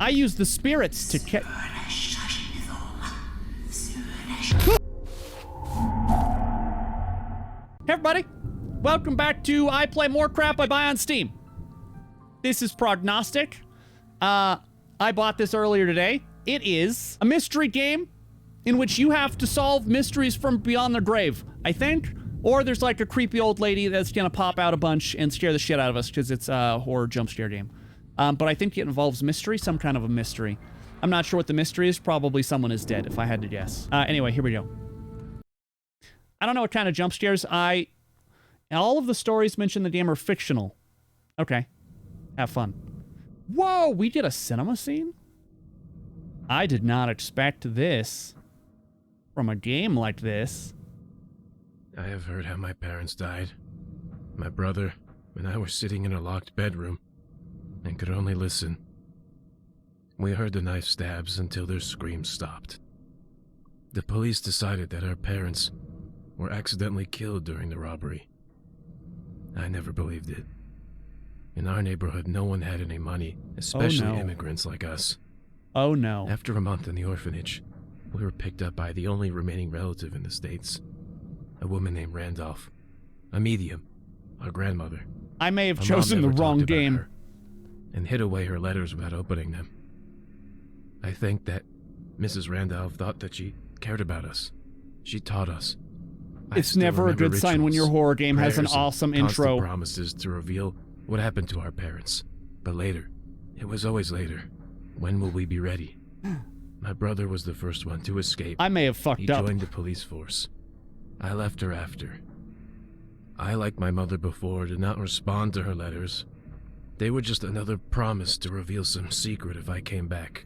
I use the spirits to catch... Hey everybody, welcome back to I Play More Crap I Buy on Steam. This is Prognostic. I bought this earlier today. It is a mystery game in which you have to solve mysteries from beyond the grave, I think. Or there's like a creepy old lady that's gonna pop out a bunch and scare the shit out of us because it's a horror jump scare game. But I think it involves mystery, some kind of a mystery. I'm not sure what the mystery is. Probably someone is dead, if I had to guess. Anyway, here we go. I don't know what kind of jump scares. All of the stories mentioned in the game are fictional. Okay. Have fun. Whoa, we did a cinema scene? I did not expect this from a game like this. I have heard how my parents died. My brother and I were sitting in a locked bedroom and could only listen. We heard the knife stabs until their screams stopped. The police decided that our parents were accidentally killed during the robbery. I never believed it. In our neighborhood, no one had any money, especially immigrants like us. Oh no. After a month in the orphanage, we were picked up by the only remaining relative in the States, a woman named Randolph, a medium, our grandmother. I may have chosen the wrong game. And hid away her letters without opening them. I think that Mrs. Randolph thought that she cared about us. She taught us. It's never a good sign when your horror game has an awesome intro. Promises to reveal what happened to our parents. But later, it was always later. When will we be ready? My brother was the first one to escape. I may have fucked up. He joined the police force. I left her after. I, like my mother before, did not respond to her letters. They were just another promise to reveal some secret if I came back.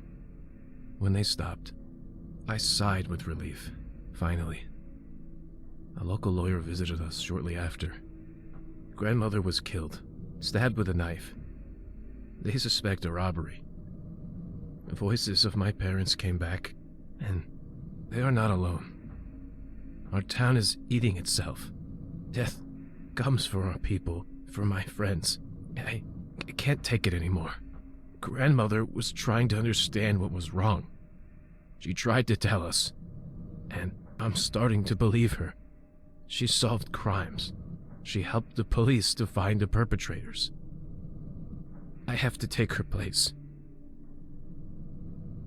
When they stopped, I sighed with relief. Finally. A local lawyer visited us shortly after. Grandmother was killed, stabbed with a knife. They suspect a robbery. The voices of my parents came back, and they are not alone. Our town is eating itself. Death comes for our people, for my friends. I can't take it anymore. Grandmother was trying to understand what was wrong. She tried to tell us, and I'm starting to believe her. She solved crimes. She helped the police to find the perpetrators. I have to take her place.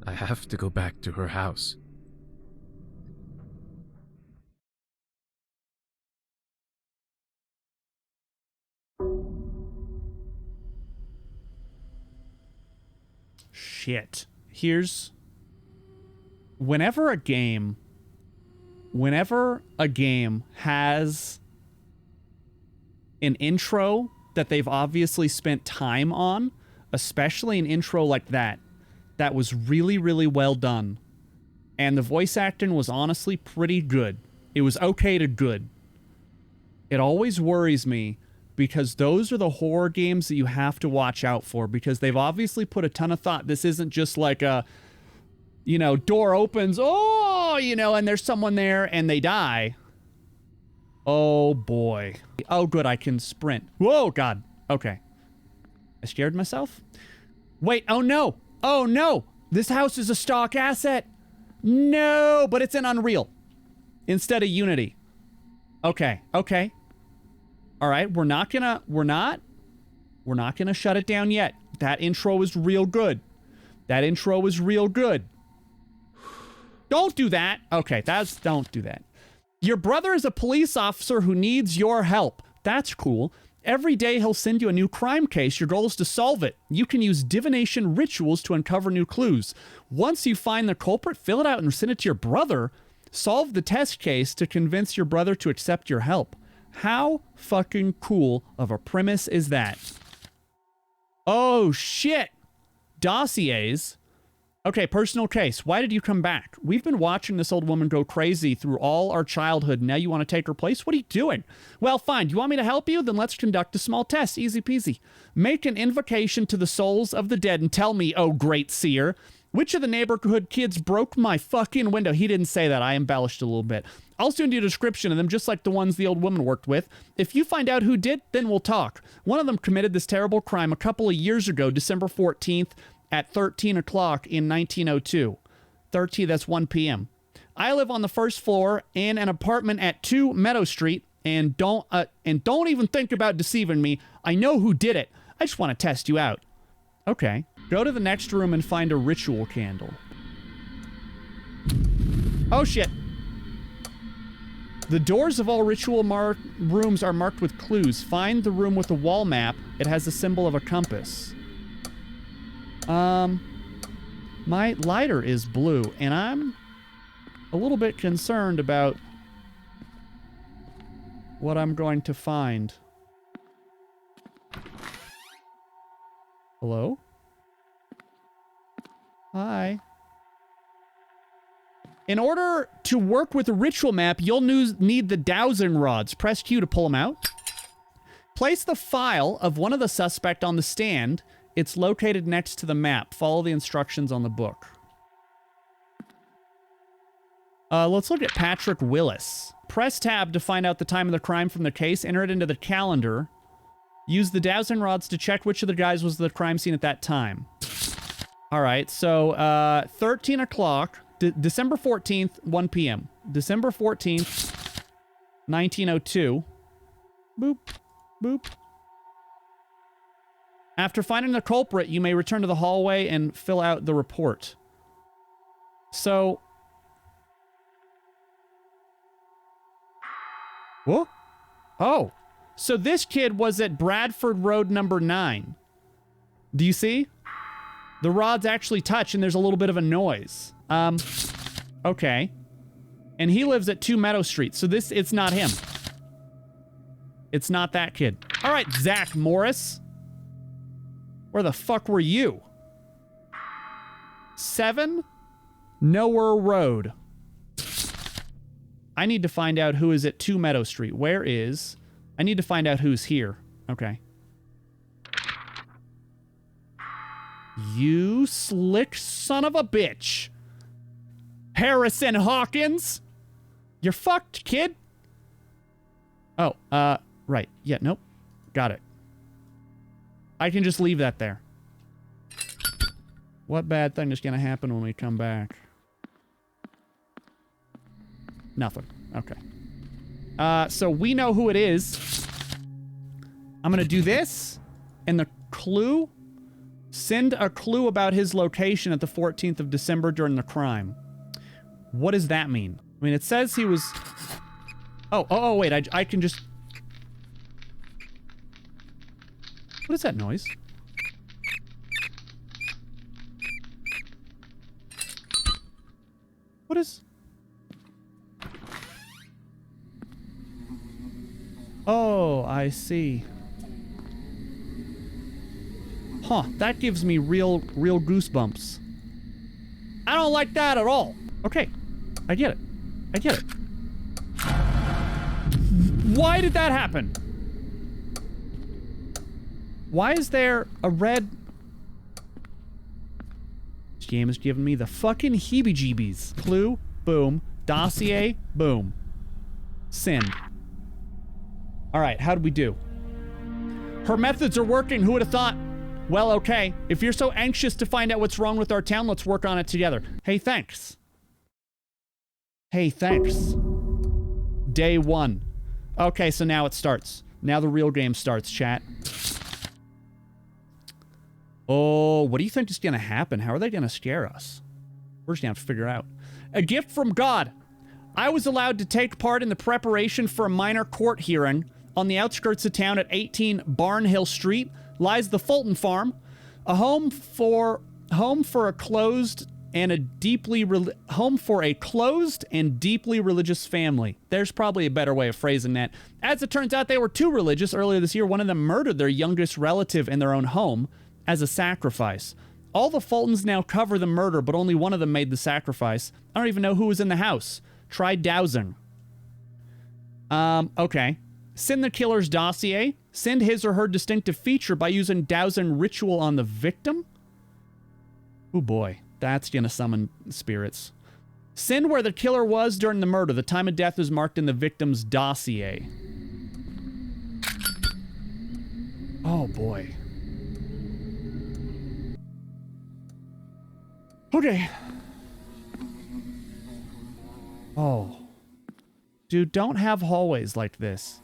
I have to go back to her house. Shit. Here's... Whenever a game has an intro that they've obviously spent time on, especially an intro like that was really, really well done. And the voice acting was honestly pretty good. It was okay to good. It always worries me because those are the horror games that you have to watch out for because they've obviously put a ton of thought. This isn't just like a, you know, door opens, oh, you know, and there's someone there and they die. Oh boy. Oh good, I can sprint. Whoa, God. Okay. I scared myself? Wait, oh no. Oh no. This house is a stock asset. No, but it's in Unreal instead of Unity. Okay, okay. All right, we're not gonna shut it down yet. That intro is real good. That intro is real good. Don't do that. Okay, don't do that. Your brother is a police officer who needs your help. That's cool. Every day he'll send you a new crime case. Your goal is to solve it. You can use divination rituals to uncover new clues. Once you find the culprit, fill it out and send it to your brother. Solve the test case to convince your brother to accept your help. How fucking cool of a premise is that? Oh shit. Dossiers. Okay, personal case. Why did you come back? We've been watching this old woman go crazy through all our childhood. Now you want to take her place? What are you doing? Well, fine. You want me to help you? Then let's conduct a small test. Easy peasy. Make an invocation to the souls of the dead and tell me, oh great seer, which of the neighborhood kids broke my fucking window? He didn't say that. I embellished a little bit. I'll send you a description of them, just like the ones the old woman worked with. If you find out who did, then we'll talk. One of them committed this terrible crime a couple of years ago, December 14th, at 13 o'clock in 1902. 13, that's 1 p.m. I live on the first floor in an apartment at 2 Meadow Street, and don't even think about deceiving me. I know who did it. I just want to test you out. Okay. Go to the next room and find a ritual candle. Oh, shit. The doors of all ritual rooms are marked with clues. Find the room with the wall map. It has the symbol of a compass. My lighter is blue, and I'm a little bit concerned about what I'm going to find. Hello? Hi. In order to work with a ritual map, you'll need the dowsing rods. Press Q to pull them out. Place the file of one of the suspect on the stand. It's located next to the map. Follow the instructions on the book. Let's look at Patrick Willis. Press tab to find out the time of the crime from the case. Enter it into the calendar. Use the dowsing rods to check which of the guys was the crime scene at that time. All right, so 13 o'clock, December 14th, 1 p.m. December 14th, 1902. Boop, boop. After finding the culprit, you may return to the hallway and fill out the report. So... What? Oh. So this kid was at Bradford Road number 9. Do you see? The rods actually touch and there's a little bit of a noise. Okay. And he lives at 2 Meadow Street, so it's not him. It's not that kid. All right, Zach Morris. Where the fuck were you? 7 Nowhere Road. I need to find out who is at 2 Meadow Street. Where is... I need to find out who's here. Okay. You slick son of a bitch. Harrison Hawkins. You're fucked, kid. Oh, right. Yeah, nope. Got it. I can just leave that there. What bad thing is going to happen when we come back? Nothing. Okay. So we know who it is. I'm going to do this. And the clue... Send a clue about his location at the 14th of December during the crime. What does that mean? I mean, it says he was... Oh, wait, I can just... What is that noise? What is... Oh, I see. Huh, that gives me real goosebumps. I don't like that at all. Okay, I get it. Why did that happen? Why is there a red... This game is giving me the fucking heebie-jeebies. Clue, boom. Dossier, boom. Send. All right, how did we do? Her methods are working, who would have thought? Well, okay. If you're so anxious to find out what's wrong with our town, let's work on it together. Hey, thanks. Hey, thanks. Day 1. Okay, so now it starts. Now the real game starts, chat. Oh, what do you think is going to happen? How are they going to scare us? We're just going to have to figure it out. A gift from God. I was allowed to take part in the preparation for a minor court hearing. On the outskirts of town at 18 Barnhill Street lies the Fulton Farm, a home for a closed and deeply religious family. There's probably a better way of phrasing that. As it turns out, they were too religious. Earlier this year, one of them murdered their youngest relative in their own home as a sacrifice. All the Fultons now cover the murder, but only one of them made the sacrifice. I don't even know who was in the house. Try dowsing. Okay. Send the killer's dossier. Send his or her distinctive feature by using dowsing ritual on the victim. Oh boy, that's gonna summon spirits. Send where the killer was during the murder. The time of death is marked in the victim's dossier. Oh boy. Okay. Oh. Dude, don't have hallways like this.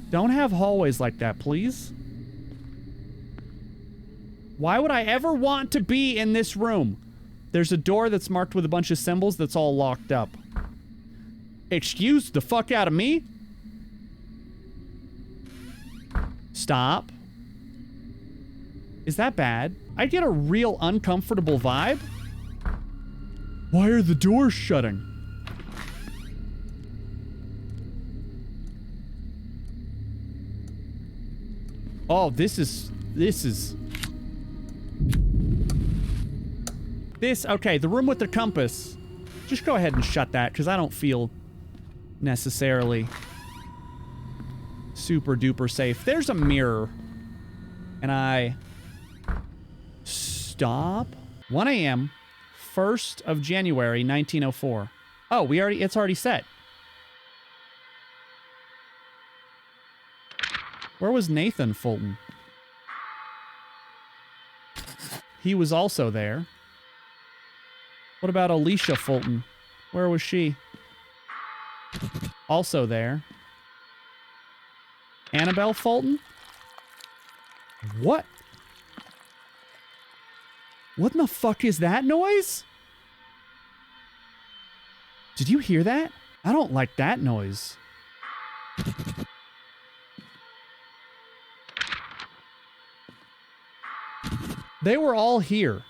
Don't have hallways like that, please. Why would I ever want to be in this room? There's a door that's marked with a bunch of symbols that's all locked up. Excuse the fuck out of me? Stop. Is that bad? I get a real uncomfortable vibe. Why are the doors shutting? Oh, this, okay, the room with the compass. Just go ahead and shut that, because I don't feel necessarily super duper safe. There's a mirror. And I... Stop. 1 a.m., 1st of January, 1904. Oh, it's already set. Where was Nathan Fulton? He was also there. What about Alicia Fulton? Where was she? Also there. Annabelle Fulton? What? What in the fuck is that noise? Did you hear that? I don't like that noise. They were all here.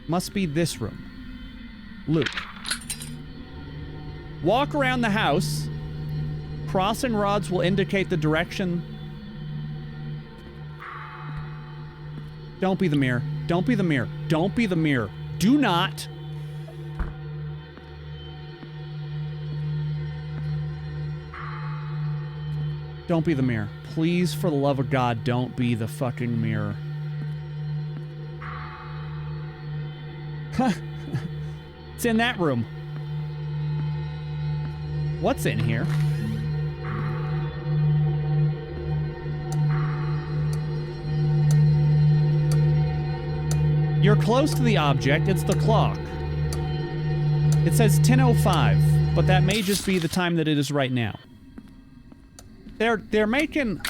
Must be this room. Luke. Walk around the house. Crossing rods will indicate the direction. Don't be the mirror. Don't be the mirror. Don't be the mirror. Do not. Don't be the mirror. Please, for the love of God, don't be the fucking mirror. It's in that room. What's in here? You're close to the object. It's the clock. It says 10:05, but that may just be the time that it is right now. They're making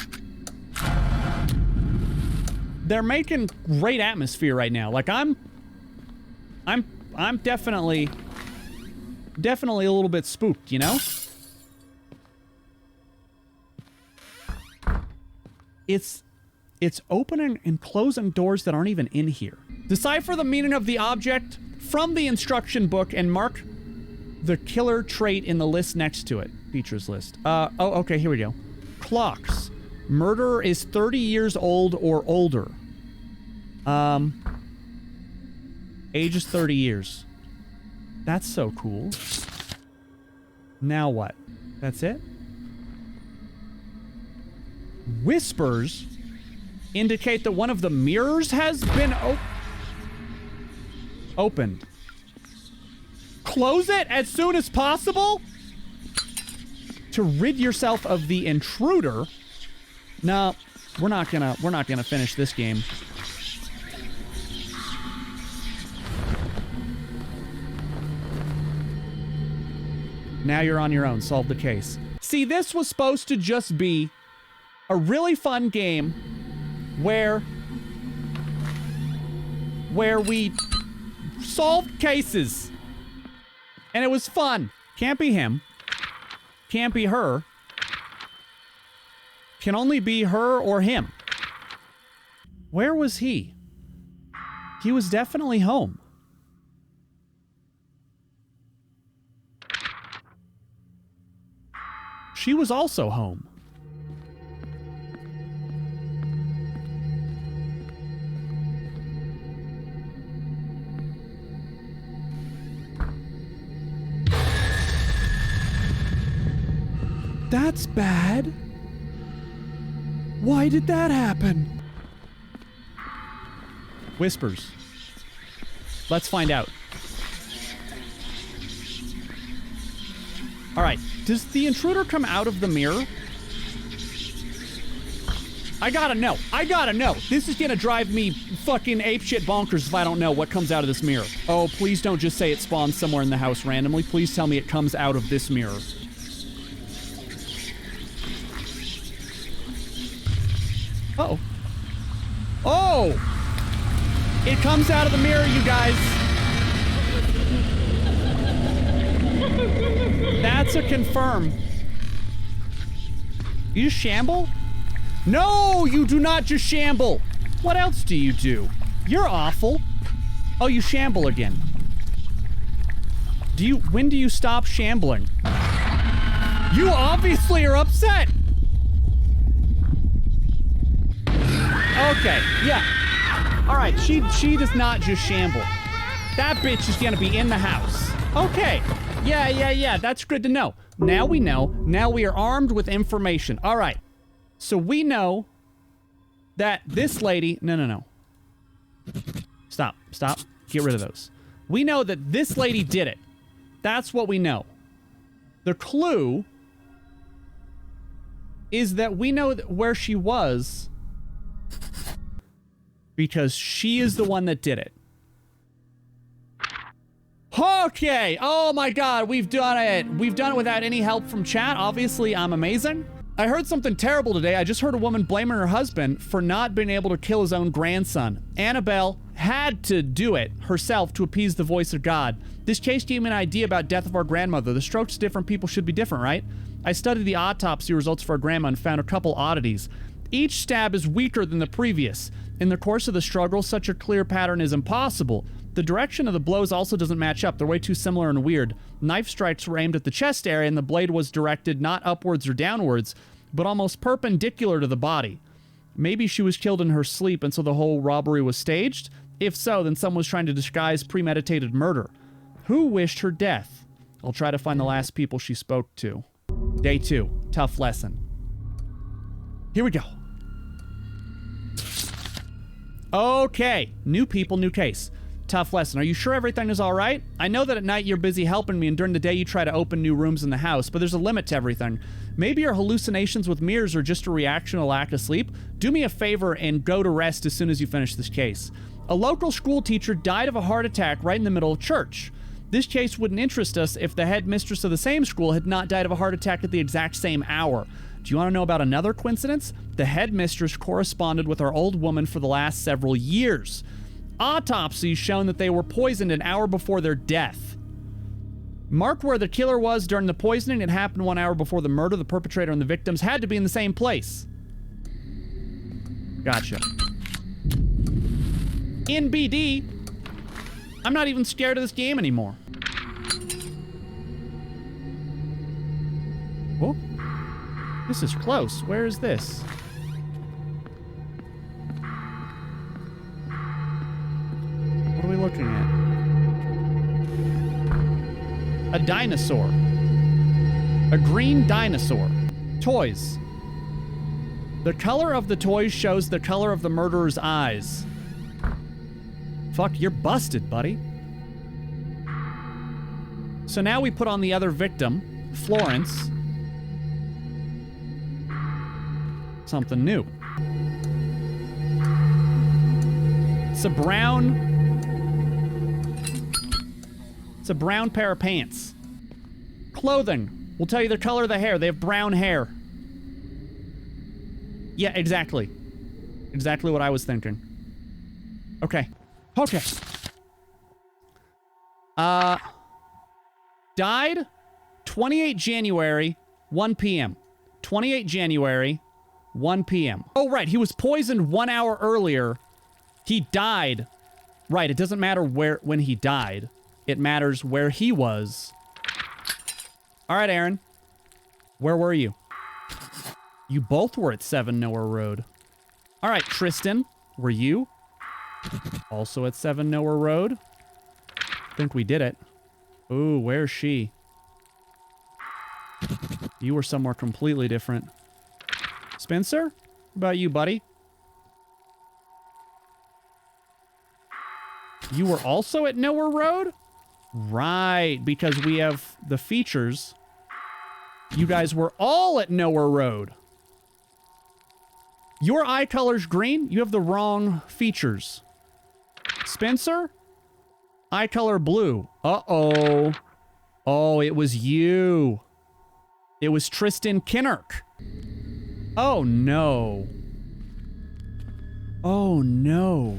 great atmosphere right now. Like I'm definitely a little bit spooked, you know? It's opening and closing doors that aren't even in here. Decipher the meaning of the object from the instruction book and mark the killer trait in the list next to it. Features list. Okay, here we go. Clocks. Murderer is 30 years old or older. Age is 30 years. That's so cool. Now what? That's it? Whispers indicate that one of the mirrors has been opened. Close it as soon as possible to rid yourself of the intruder. No, we're not gonna finish this game. Now you're on your own. Solve the case. See, this was supposed to just be a really fun game where we solved cases. And it was fun. Can't be him. Can't be her. Can only be her or him. Where was he? He was definitely home. She was also home. That's bad. Why did that happen? Whispers. Let's find out. All right. Does the intruder come out of the mirror? I gotta know. I gotta know. This is gonna drive me fucking apeshit bonkers if I don't know what comes out of this mirror. Oh, please don't just say it spawns somewhere in the house randomly. Please tell me it comes out of this mirror. Uh-oh. Oh! It comes out of the mirror, you guys. That's a confirm. You just shamble? No, you do not just shamble. What else do you do? You're awful. Oh, you shamble again. When do you stop shambling? You obviously are upset. Okay, yeah. All right, she does not just shamble. That bitch is gonna be in the house. Okay, yeah, that's good to know. Now we know, now we are armed with information. All right, so we know that this lady, no. Stop, get rid of those. We know that this lady did it. That's what we know. The clue is that we know where she was because she is the one that did it. Okay, oh my god, we've done it. We've done it without any help from chat. Obviously, I'm amazing. I heard something terrible today. I just heard a woman blaming her husband for not being able to kill his own grandson. Annabelle had to do it herself to appease the voice of God. This case gave me an idea about death of our grandmother. The strokes of different people should be different, right? I studied the autopsy results for our grandma and found a couple oddities. Each stab is weaker than the previous. In the course of the struggle, such a clear pattern is impossible. The direction of the blows also doesn't match up. They're way too similar and weird. Knife strikes were aimed at the chest area and the blade was directed not upwards or downwards, but almost perpendicular to the body. Maybe she was killed in her sleep and so the whole robbery was staged? If so, then someone was trying to disguise premeditated murder. Who wished her death? I'll try to find the last people she spoke to. Day 2. Tough lesson. Here we go. Okay. New people, new case. Tough lesson. Are you sure everything is all right? I know that at night you're busy helping me and during the day you try to open new rooms in the house, but there's a limit to everything. Maybe your hallucinations with mirrors are just a reaction to lack of sleep. Do me a favor and go to rest as soon as you finish this case. A local school teacher died of a heart attack right in the middle of church. This case wouldn't interest us if the headmistress of the same school had not died of a heart attack at the exact same hour. Do you want to know about another coincidence? The headmistress corresponded with our old woman for the last several years. Autopsies shown that they were poisoned an hour before their death. Mark where the killer was during the poisoning. It happened 1 hour before the murder. The perpetrator and the victims had to be in the same place. Gotcha. In BD, I'm not even scared of this game anymore. Whoa. This is close. Where is this? What are we looking at? A dinosaur. A green dinosaur. Toys. The color of the toys shows the color of the murderer's eyes. Fuck, you're busted, buddy. So now we put on the other victim, Florence. Something new. It's a brown pair of pants. Clothing will tell you the color of the hair. They have brown hair. Yeah, exactly. Exactly what I was thinking. Okay. Okay. Died 28 January, 1 p.m. 28 January, 1 p.m. Oh, right. He was poisoned 1 hour earlier. He died. Right. It doesn't matter when he died. It matters where he was. All right, Aaron. Where were you? You both were at 7 Nowhere Road. All right, Tristan. Were you? Also at 7 Nowhere Road. I think we did it. Ooh, where's she? You were somewhere completely different. Spencer? What about you, buddy? You were also at Nowhere Road? Right, because we have the features. You guys were all at Nowhere Road. Your eye color's green. You have the wrong features. Spencer? Eye color blue. Uh-oh. Oh, it was you. It was Tristan Kinnerk. Oh, no. Oh, no.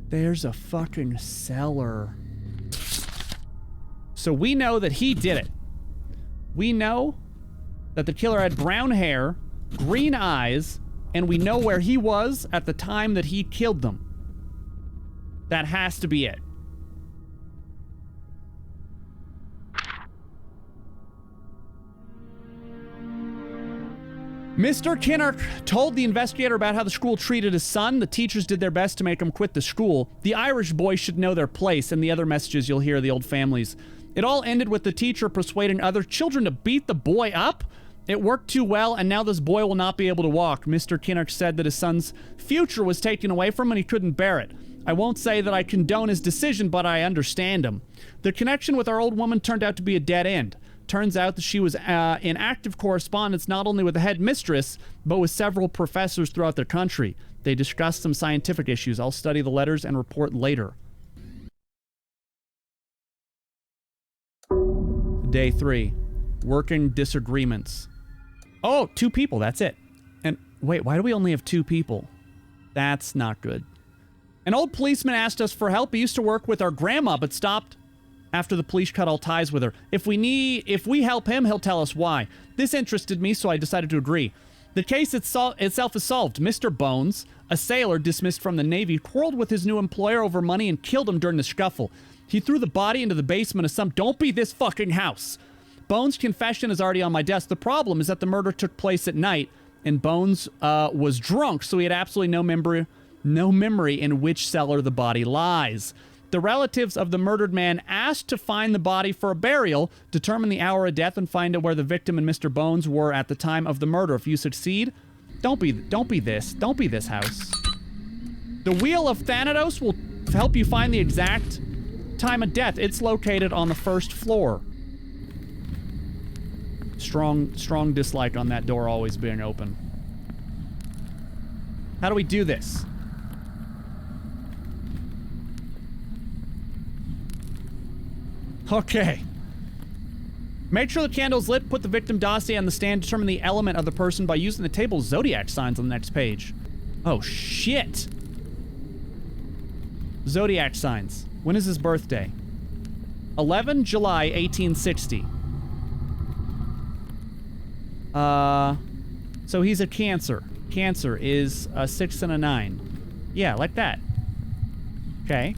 There's a fucking cellar. So we know that he did it. We know that the killer had brown hair, green eyes, and we know where he was at the time that he killed them. That has to be it. Mr. Kinnerk told the investigator about how the school treated his son. The teachers did their best to make him quit the school. The Irish boy should know their place, and the other messages you'll hear of the old families. It all ended with the teacher persuading other children to beat the boy up. It worked too well, and now this boy will not be able to walk. Mr. Kinnerk said that his son's future was taken away from him and he couldn't bear it. I won't say that I condone his decision, but I understand him. The connection with our old woman turned out to be a dead end. Turns out that she was in active correspondence not only with the headmistress, but with several professors throughout the country. They discussed some scientific issues. I'll study the letters and report later. Day 3. Working disagreements. Oh, 2 people, that's it. And wait, why do we only have 2 people? That's not good. An old policeman asked us for help. He used to work with our grandma, but stopped after the police cut all ties with her. If we help him, he'll tell us why. This interested me, so I decided to agree. The case itself is solved. Mr. Bones, a sailor dismissed from the Navy, quarreled with his new employer over money and killed him during the scuffle. He threw the body into the basement of some don't be this fucking house. Bones' confession is already on my desk. The problem is that the murder took place at night, and Bones was drunk, so he had absolutely no memory in which cellar the body lies. The relatives of the murdered man asked to find the body for a burial, determine the hour of death, and find out where the victim and Mr. Bones were at the time of the murder. If you succeed, don't be this house. The Wheel of Thanatos will help you find the exact time of death. It's located on the 1st floor. Strong dislike on that door always being open. How do we do this? Okay. Make sure the candle's lit, put the victim dossier on the stand, determine the element of the person by using the table's zodiac signs on the next page. Oh, shit. Zodiac signs. When is his birthday? 11 July 1860. So he's a Cancer. Cancer is a 6 and a 9. Yeah, like that. Okay.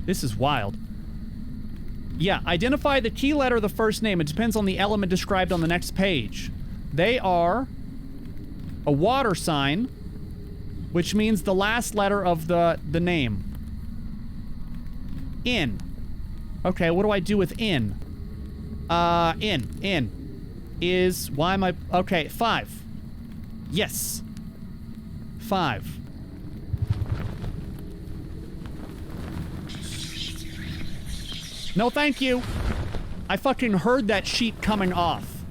This is wild. Yeah, identify the key letter of the first name. It depends on the element described on the next page. They are a water sign, which means the last letter of the name. In. Okay, what do I do with in? In is, why am I, okay, 5. Yes. 5. No, thank you. I fucking heard that sheet coming off.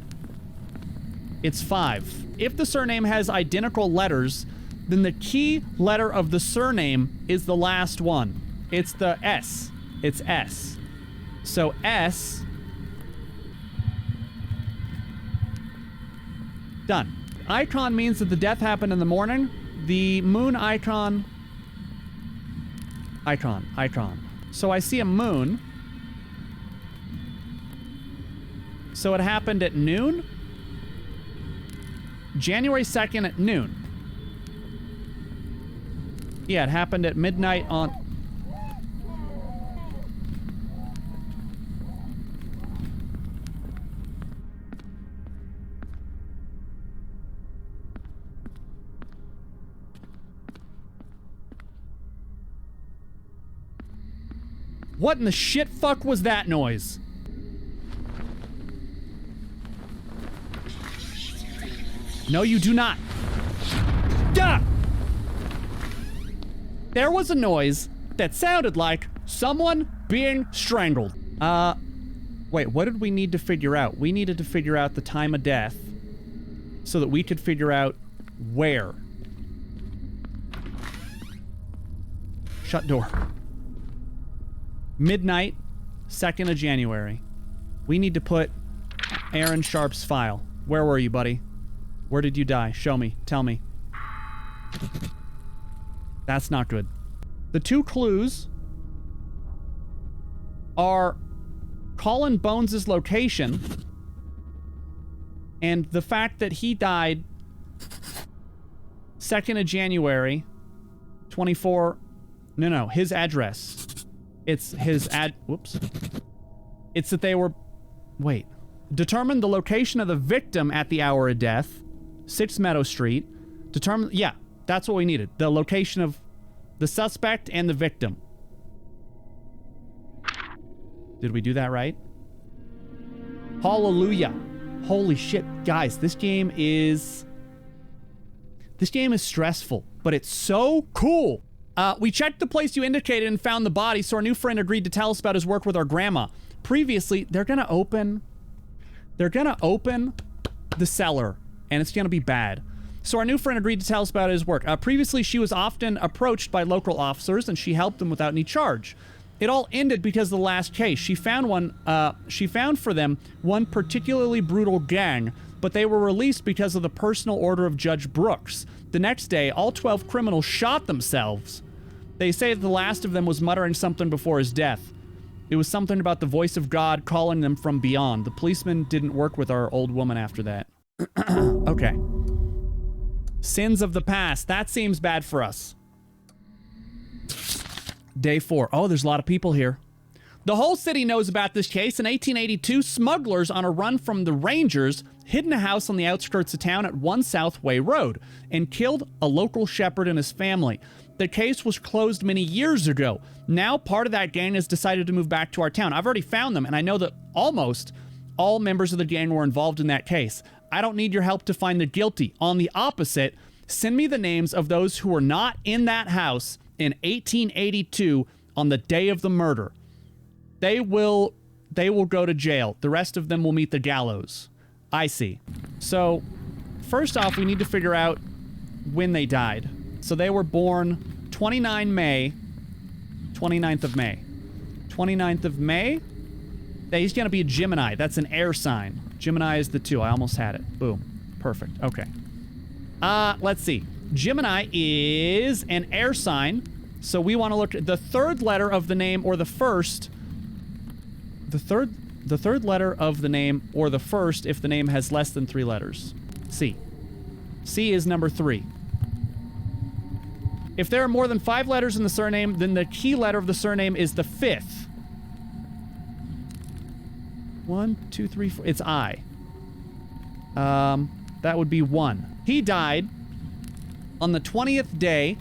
It's 5. If the surname has identical letters, then the key letter of the surname is the last one. It's the S. It's S. So S. Done. Icon means that the death happened in the morning. The moon icon. Icon. So I see a moon. So it happened at noon? January 2nd at noon. Yeah, it happened at midnight on... What in the shit fuck was that noise? No, you do not. Duh! There was a noise that sounded like someone being strangled. Wait, what did we need to figure out? We needed to figure out the time of death. so that we could figure out where. Shut door. Midnight, 2nd of January. We need to put Aaron Sharp's file. Where were you, buddy? Where did you die? Show me. Tell me. That's not good. The 2 clues are Colin Bones' location and the fact that he died 2nd of January, 24... No, his address. It's his whoops. It's that they were... Wait. Determine the location of the victim at the hour of death. 6 Meadow Street. Yeah, that's what we needed. The location of the suspect and the victim. Did we do that right? Hallelujah. Holy shit. Guys, this game is stressful, but it's so cool. We checked the place you indicated and found the body, so our new friend agreed to tell us about his work with our grandma. Previously, they're gonna open the cellar, and it's gonna be bad. So our new friend agreed to tell us about his work. Previously, she was often approached by local officers, and she helped them without any charge. It all ended because of the last case. She found for them one particularly brutal gang, but they were released because of the personal order of Judge Brooks. The next day, all 12 criminals shot themselves. They say that the last of them was muttering something before his death. It was something about the voice of God calling them from beyond. The policeman didn't work with our old woman after that. Okay. Sins of the past. That seems bad for us. Day 4. Oh, there's a lot of people here. The whole city knows about this case. In 1882, smugglers on a run from the Rangers hid in a house on the outskirts of town at 1 South Way Road and killed a local shepherd and his family. The case was closed many years ago. Now part of that gang has decided to move back to our town. I've already found them, and I know that almost all members of the gang were involved in that case. I don't need your help to find the guilty. On the opposite, send me the names of those who were not in that house in 1882 on the day of the murder. They will go to jail. The rest of them will meet the gallows. I see. So, first off, we need to figure out when they died. So they were born 29th of May. 29th of May? He's gonna be a Gemini. That's an air sign. Gemini is the 2. I almost had it. Boom. Perfect. Okay. Let's see. Gemini is an air sign. So we want to look at the 3rd letter of the name or the first. The third letter of the name or the first if the name has less than 3 letters. C. C is number 3. If there are more than 5 letters in the surname, then the key letter of the surname is the 5th. 1, 2, 3, 4. It's I. That would be 1. He died on the 20th day,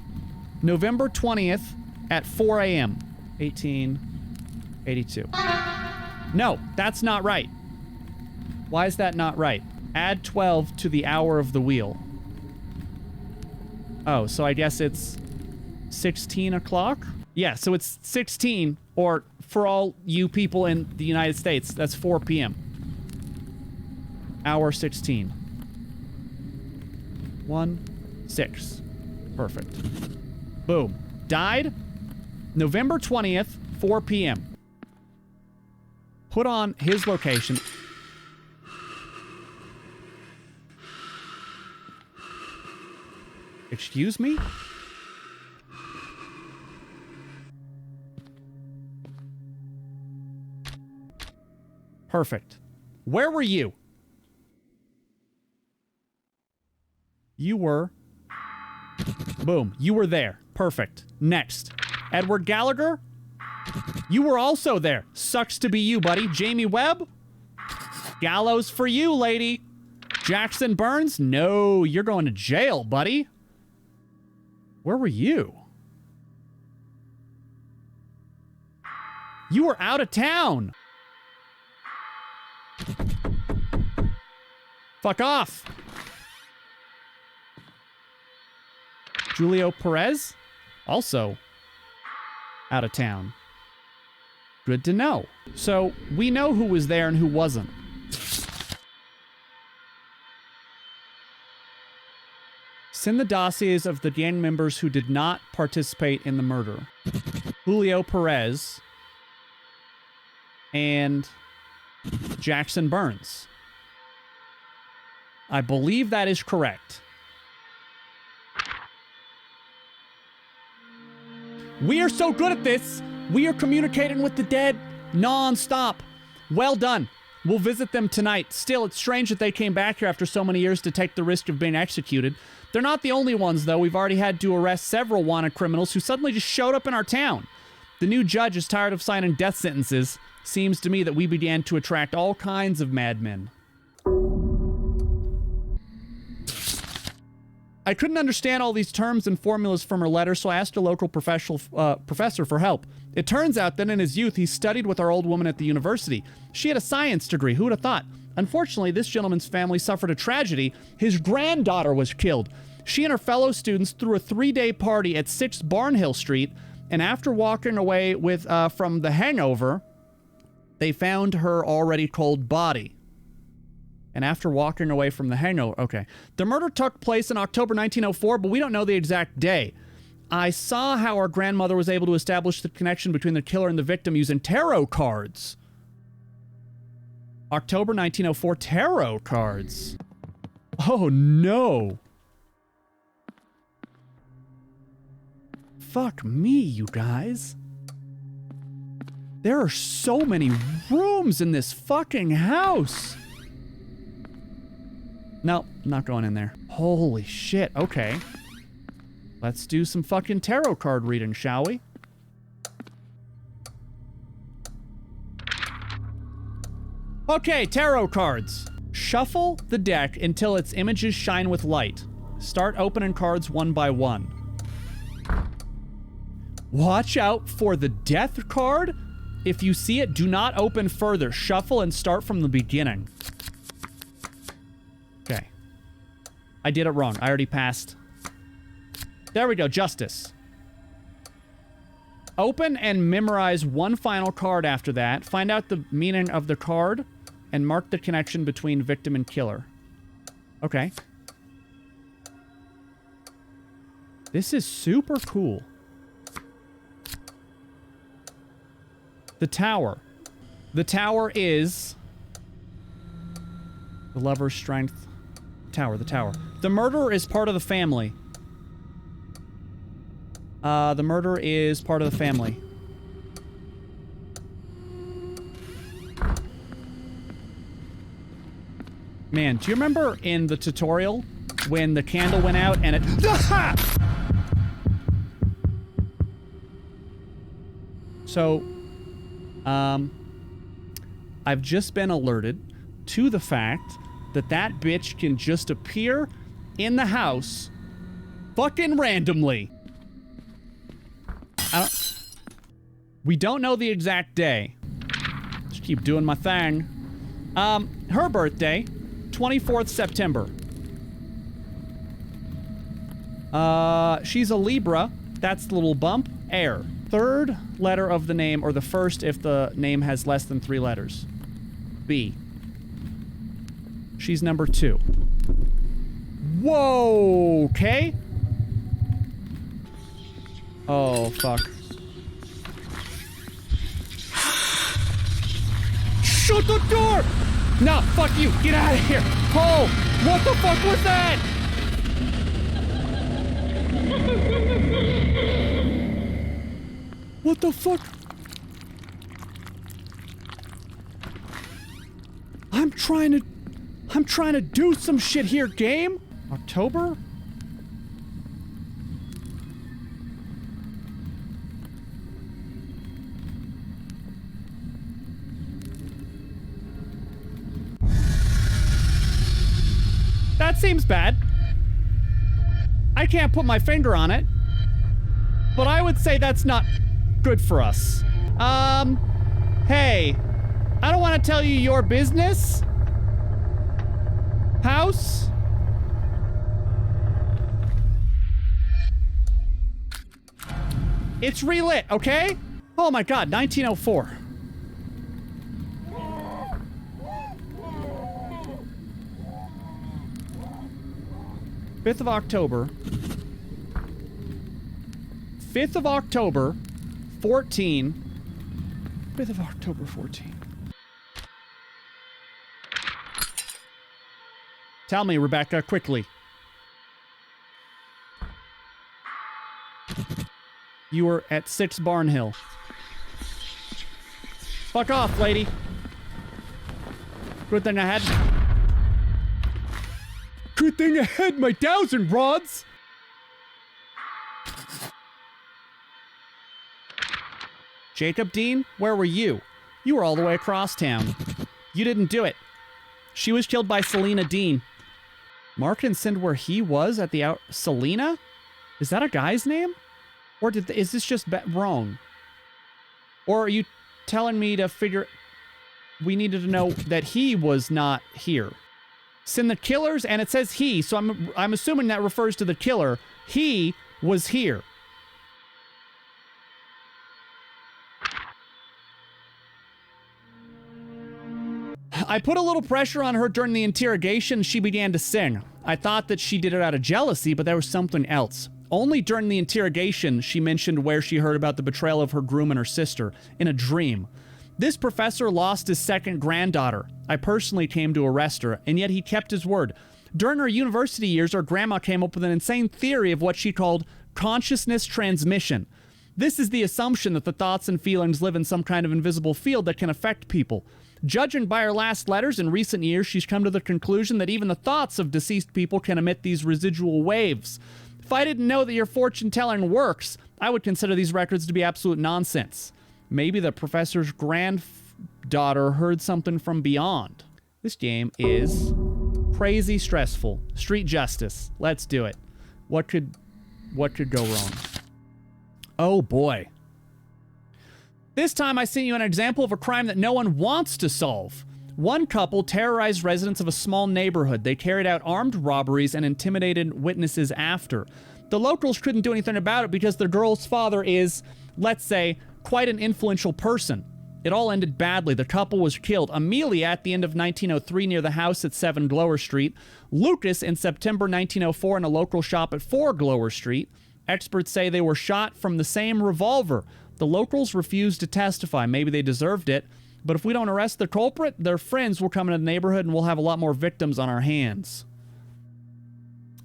November 20th at 4 a.m. 1882. No, that's not right. Why is that not right? Add 12 to the hour of the wheel. Oh, so I guess it's 16 o'clock? Yeah, so it's 16, or for all you people in the United States, that's 4 p.m. Hour 16. 1, 6. Perfect. Boom. Died November 20th, 4 p.m. Put on his location. Excuse me? Perfect. Where were you? You were... Boom. You were there. Perfect. Next. Edward Gallagher? You were also there. Sucks to be you, buddy. Jamie Webb? Gallows for you, lady. Jackson Burns? No, you're going to jail, buddy. Where were you? You were out of town. Fuck off. Julio Perez? Also out of town. Good to know. So, we know who was there and who wasn't. Send the dossiers of the gang members who did not participate in the murder. Julio Perez and Jackson Burns. I believe that is correct. We are so good at this. We are communicating with the dead non-stop. Well done. We'll visit them tonight. Still, it's strange that they came back here after so many years to take the risk of being executed. They're not the only ones, though. We've already had to arrest several wanted criminals who suddenly just showed up in our town. The new judge is tired of signing death sentences. Seems to me that we began to attract all kinds of madmen. I couldn't understand all these terms and formulas from her letter, so I asked a local professor for help. It turns out that in his youth, he studied with our old woman at the university. She had a science degree. Who would have thought? Unfortunately, this gentleman's family suffered a tragedy. His granddaughter was killed. She and her fellow students threw a 3-day party at 6 Barnhill Street, and after walking away from the hangover, they found her already cold body. And after walking away from the hangover, okay. The murder took place in October 1904, but we don't know the exact day. I saw how our grandmother was able to establish the connection between the killer and the victim using tarot cards. October 1904 tarot cards. Oh no. Fuck me, you guys. There are so many rooms in this fucking house. No, not going in there. Holy shit, okay. Let's do some fucking tarot card reading, shall we? Okay, tarot cards. Shuffle the deck until its images shine with light. Start opening cards one by one. Watch out for the death card. If you see it, do not open further. Shuffle and start from the beginning. Okay. I did it wrong. I already passed. There we go. Justice. Open and memorize one final card after that. Find out the meaning of the card and mark the connection between victim and killer. Okay. This is super cool. The Tower. The Tower is... the lover's strength. Tower, the Tower. The murderer is part of the family. The murderer is part of the family. Man, do you remember in the tutorial when the candle went out and it... So, I've just been alerted to the fact that that bitch can just appear in the house fucking randomly. We don't know the exact day. Just keep doing my thing. Her birthday, 24th September. She's a Libra. That's the little bump. Air. Third letter of the name, or the first if the name has less than 3 letters. B. She's number 2. Whoa, okay. Oh, fuck. Shut the door! No, fuck you. Get out of here. Oh, what the fuck was that? What the fuck? I'm trying to do some shit here, game. October? That seems bad. I can't put my finger on it, but I would say that's not good for us. Hey, I don't want to tell you your business. House? It's relit, okay? Oh my god, 1904. 5th of October. 5th of October, 14. 5th of October, 14. Tell me, Rebecca, quickly. You were at 6 Barnhill. Fuck off, lady. Good thing I had... Good thing I had my dowsing rods! Jacob Dean, where were you? You were all the way across town. You didn't do it. She was killed by Selena Dean. Mark and send where he was at the out... Selena? Is that a guy's name? Or is this just wrong? Or are you telling me to figure... We needed to know that he was not here. Send the killers, and it says he, so I'm assuming that refers to the killer. He was here. I put a little pressure on her during the interrogation. She began to sing. I thought that she did it out of jealousy, but there was something else. Only during the interrogation, she mentioned where she heard about the betrayal of her groom and her sister, in a dream. This professor lost his second granddaughter. I personally came to arrest her, and yet he kept his word. During her university years, her grandma came up with an insane theory of what she called consciousness transmission. This is the assumption that the thoughts and feelings live in some kind of invisible field that can affect people. Judging by her last letters in recent years, she's come to the conclusion that even the thoughts of deceased people can emit these residual waves. If I didn't know that your fortune-telling works, I would consider these records to be absolute nonsense. Maybe the professor's granddaughter heard something from beyond. This game is crazy stressful. Street justice. Let's do it. What could go wrong? Oh boy. This time I sent you an example of a crime that no one wants to solve. One couple terrorized residents of a small neighborhood. They carried out armed robberies and intimidated witnesses after. The locals couldn't do anything about it because the girl's father is, let's say, quite an influential person. It all ended badly. The couple was killed. Amelia at the end of 1903 near the house at 7 Glower Street. Lucas in September 1904 in a local shop at 4 Glower Street. Experts say they were shot from the same revolver. The locals refused to testify. Maybe they deserved it. But if we don't arrest the culprit, their friends will come into the neighborhood and we'll have a lot more victims on our hands.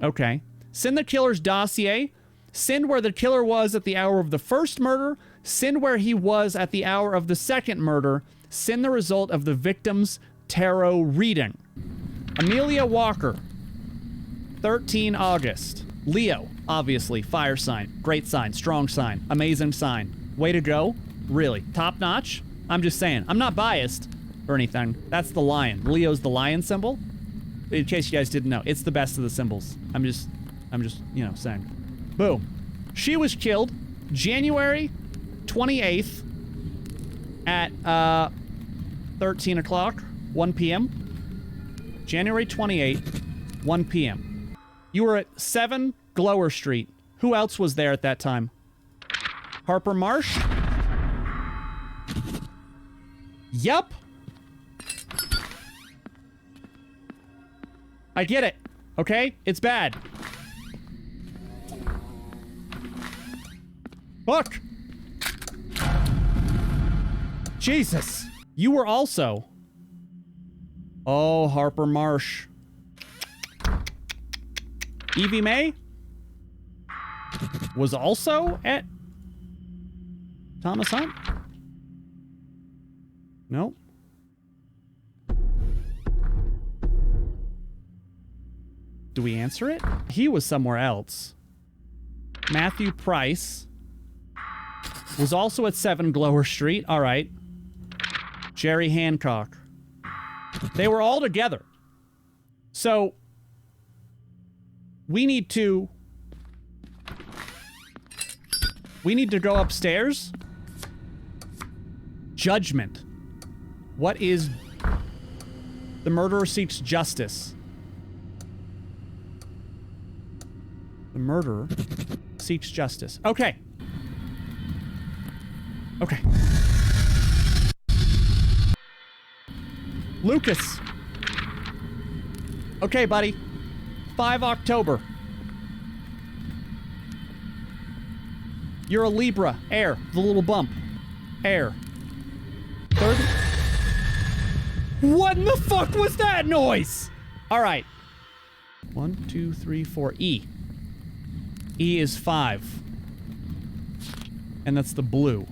Okay. Send the killer's dossier. Send where the killer was at the hour of the first murder. Send where he was at the hour of the second murder. Send the result of the victim's tarot reading. Amelia Walker, 13 August. Leo, obviously, fire sign. Great sign, strong sign, amazing sign. Way to go. Really, top notch. I'm just saying, I'm not biased or anything. That's the lion. Leo's the lion symbol. In case you guys didn't know, it's the best of the symbols. I'm just, you know, saying. Boom. She was killed January 28th at 13 o'clock, 1 p.m. January 28th, 1 p.m. You were at 7 Glower Street. Who else was there at that time? Harper Marsh? Yup. I get it. Okay? It's bad. Fuck! Jesus! You were also... Oh, Harper Marsh. Evie Mae? Was also at... Thomas Hunt? Nope. Do we answer it? He was somewhere else. Matthew Price was also at 7 Glower Street. All right. Jerry Hancock. They were all together. So, we need to go upstairs. Judgment. What is... The murderer seeks justice. The murderer seeks justice. Okay. Okay. Lucas. Okay, buddy. 5 October. You're a Libra. Air. The little bump. Air. 30. What in the fuck was that noise? All right. 1, 2, 3, 4. E. E is 5. And that's the blue.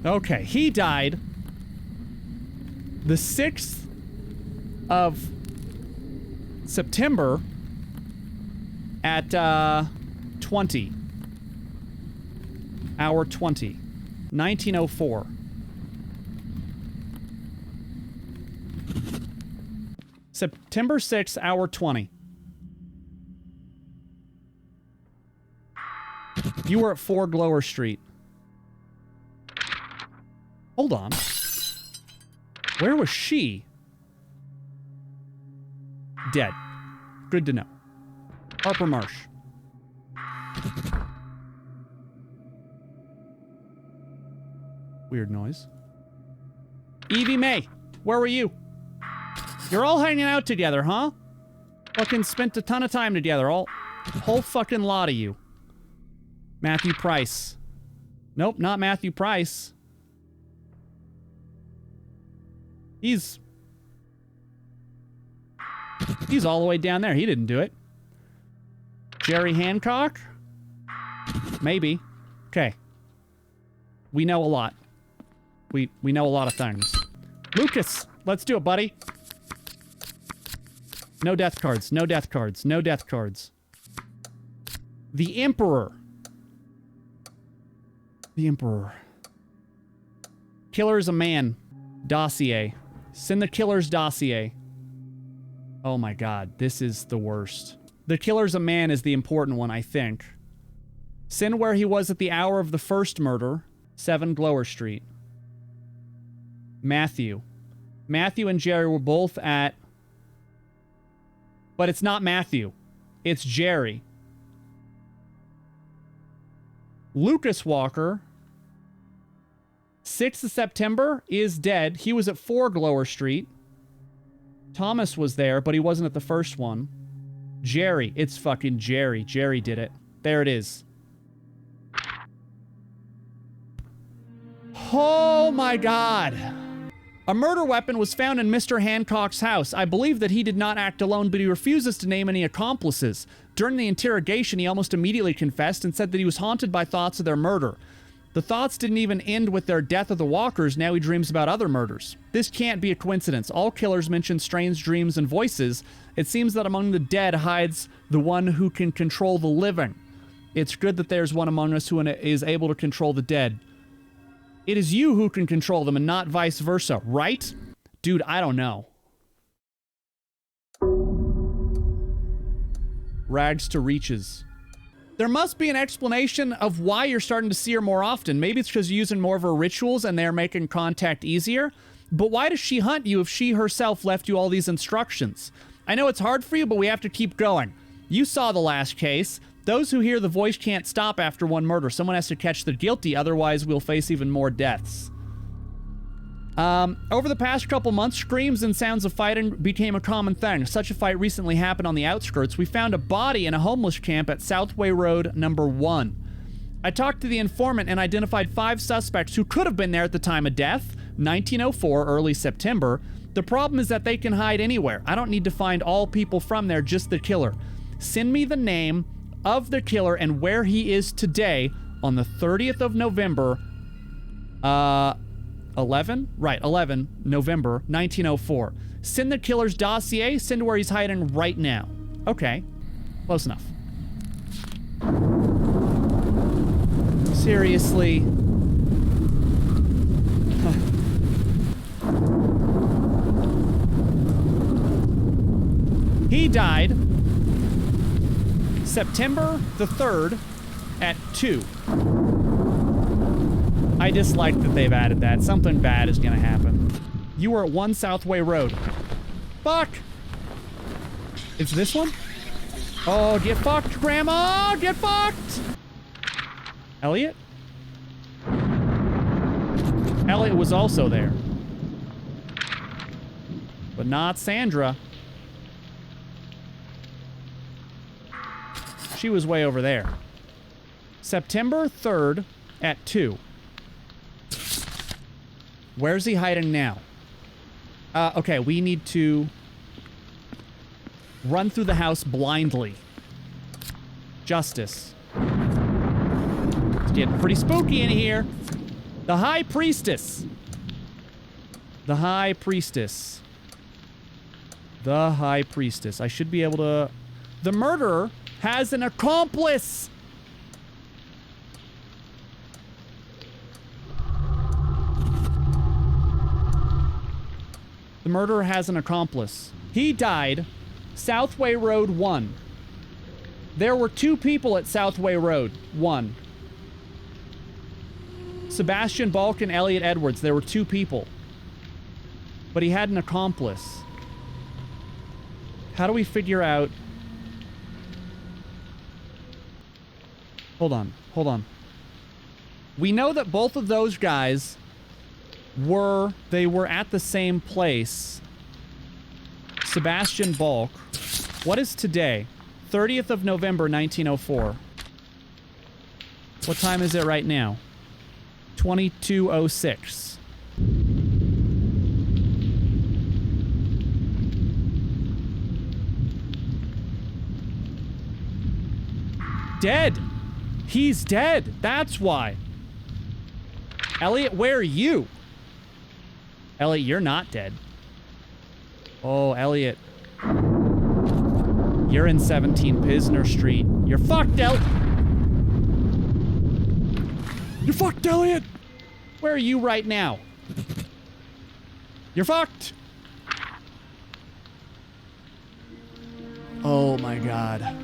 Okay, he died the 6th of September at 20. Hour 20. 1904. September 6th, hour 20. You were at 4 Glower Street. Hold on. Where was she? Dead. Good to know. Harper Marsh. Weird noise. Evie May, where were you? You're all hanging out together, huh? Fucking spent a ton of time together, whole fucking lot of you. Matthew Price. Nope, not Matthew Price. He's all the way down there. He didn't do it. Jerry Hancock? Maybe. Okay. We know a lot. We know a lot of things. Lucas, let's do it, buddy. No death cards. No death cards. No death cards. The Emperor. The Emperor. Killer is a man. Dossier. Send the killer's dossier. Oh my god, this is the worst. The killer's a man is the important one, I think. Send where he was at the hour of the first murder. 7 Glower Street. Matthew. Matthew and Jerry were both at... But it's not Matthew. It's Jerry. Lucas Walker... 6th of September is dead. He was at 4 Glower Street. Thomas was there, but he wasn't at the first one. Jerry. It's fucking Jerry. Jerry did it. There it is. Oh my god. A murder weapon was found in Mr. Hancock's house. I believe that he did not act alone, but he refuses to name any accomplices. During the interrogation, he almost immediately confessed and said that he was haunted by thoughts of their murder. The thoughts didn't even end with their death of the Walkers. Now he dreams about other murders. This can't be a coincidence. All killers mention strange dreams and voices. It seems that among the dead hides the one who can control the living. It's good that there's one among us who is able to control the dead. It is you who can control them and not vice versa, right? Dude, I don't know. Rags to riches. There must be an explanation of why you're starting to see her more often. Maybe it's because you're using more of her rituals and they're making contact easier. But why does she hunt you if she herself left you all these instructions? I know it's hard for you, but we have to keep going. You saw the last case. Those who hear the voice can't stop after one murder. Someone has to catch the guilty, otherwise we'll face even more deaths. Over the past couple months, screams and sounds of fighting became a common thing. Such a fight recently happened on the outskirts. We found a body in a homeless camp at Southway Road number 1. I talked to the informant and identified 5 suspects who could have been there at the time of death, 1904, early September. The problem is that they can hide anywhere. I don't need to find all people from there, just the killer. Send me the name of the killer and where he is today on the 30th of November, 11? Right, 11 November 1904. Send the killer's dossier. Send where he's hiding right now. Okay. Close enough. Seriously. He died September the 3rd at 2. I dislike that they've added that. Something bad is gonna happen. You were at 1 Southway Road. Fuck! It's this one? Oh, get fucked, Grandma! Get fucked! Elliot? Elliot was also there. But not Sandra. She was way over there. September 3rd at 2. Where's he hiding now? Okay, we need to run through the house blindly. Justice. It's getting pretty spooky in here. The High Priestess. The High Priestess. The High Priestess. I should be able to... The murderer has an accomplice! The murderer has an accomplice. He died Southway Road 1. There were 2 people at Southway Road 1. Sebastian Balk and Elliot Edwards. There were 2 people. But he had an accomplice. How do we figure out... Hold on. Hold on. We know that both of those guys were... They were at the same place. Sebastian Balk. What is today? 30th of November, 1904. What time is it right now? 22:06. Dead! He's dead! That's why! Elliot, where are you? Elliot, you're not dead. Oh, Elliot. You're in 17 Pisner Street. You're fucked, Elliot! You're fucked, Elliot! Where are you right now? You're fucked! Oh my god.